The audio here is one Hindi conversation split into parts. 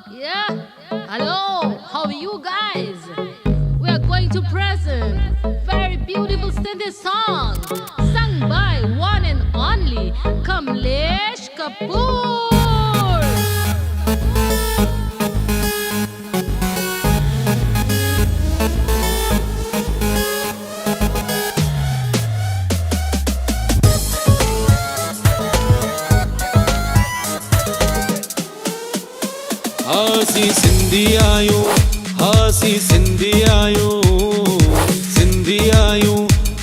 Yeah. Hello. How are you guys? We are going to present very beautiful Sindhi song sung by one and only Kamlesh Kapoor. हासी Sindhi आयो, हासी सिंधी आयो, सिंधी आयो,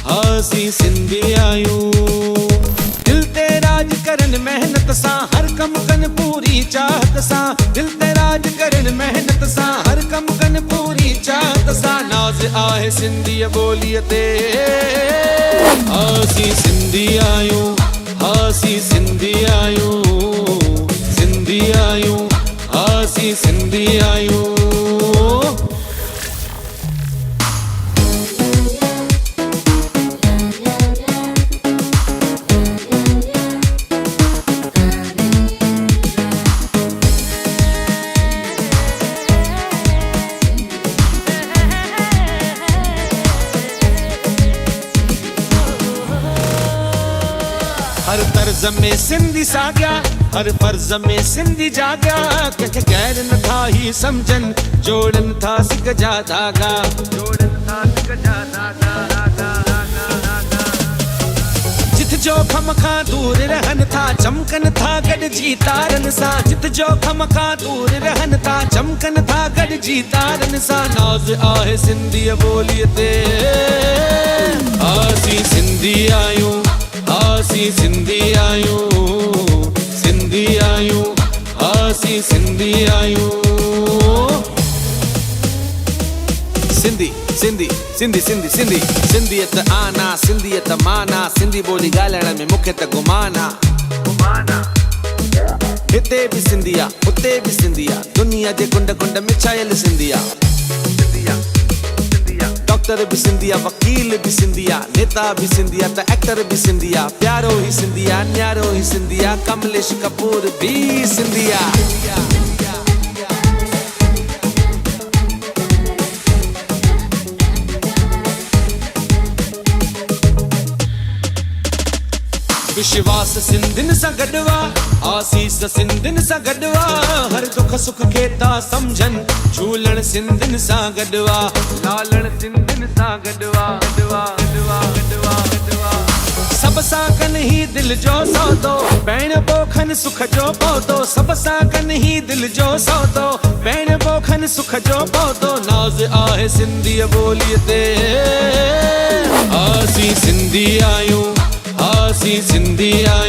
हासी सिंधी आयो। दिल ते राज करन मेहनत सा, हर कम कन पूरी चाहत सा। दिल ते राज करन मेहनत सा, हर कम कन पूरी चाहत सा। नाज आहे सिंधी बोलिए ते। हासी सिंधी आयो, हासी सिंधी आयो, सिंधी आयो, हासी सिंधी आयो। हर तर्ज में सिंधी साॻिया, हर फर्ज में सिंधी जाॻिया। कंहिंखे गैर नथा ही समझन, जोड़न था सिक जा धागा, जोड़न था सिक जा धागा। जित जो खम खां दूर रहन था, चमकन था गॾिजी तारन सां। जित जो खम खां दूर रहन था, चमकन था गॾिजी तारन सां। नाज़ आहे सिंधी ॿोलीअ ते। हासी सिंधी आयो, हासी सिंधी आयो, सिंधी आयो, हासी सिंधी आयो। सिंधी सिंधी सिंधी सिंधी सिंधी सिंधियत आना, सिंधियत माना। सिंधी ॿोली ॻाल्हाइण में मूंखे त गुमाना। हिते बि सिंधिया, हुते बि सिंधिया, दुनिया जे कुंड कुंड में छायल सिंधिया। डॉक्टर भी सिंधिया, वकील भी सिंधिया, नेता भी सिंधिया, त एक्टर भी सिंधिया। प्यारो ही सिंधिया, न्यारो ही सिंधिया, कमलेश कपूर भी सिंधिया। विश्वास सिंधिन सां गॾवा, आसीस सिंधिन सां गॾवा। हर दुख सुख खे था समझन, झूलण सिंधिन सां गॾवा, लालण सिंधिन सां गॾवा, गॾवा, गॾवा, गॾवा, गॾवा। सब सां कन ही दिल जो सौदो, भेण पोखन सुख जो पौधो। सब सां कन ही दिल जो सौदो, भेण पोखन सुख जो पौधो। नाज़ आहे सिंधी ॿोलीअ ते। हासी सिंधी आयो, हासी सिंधी आयो।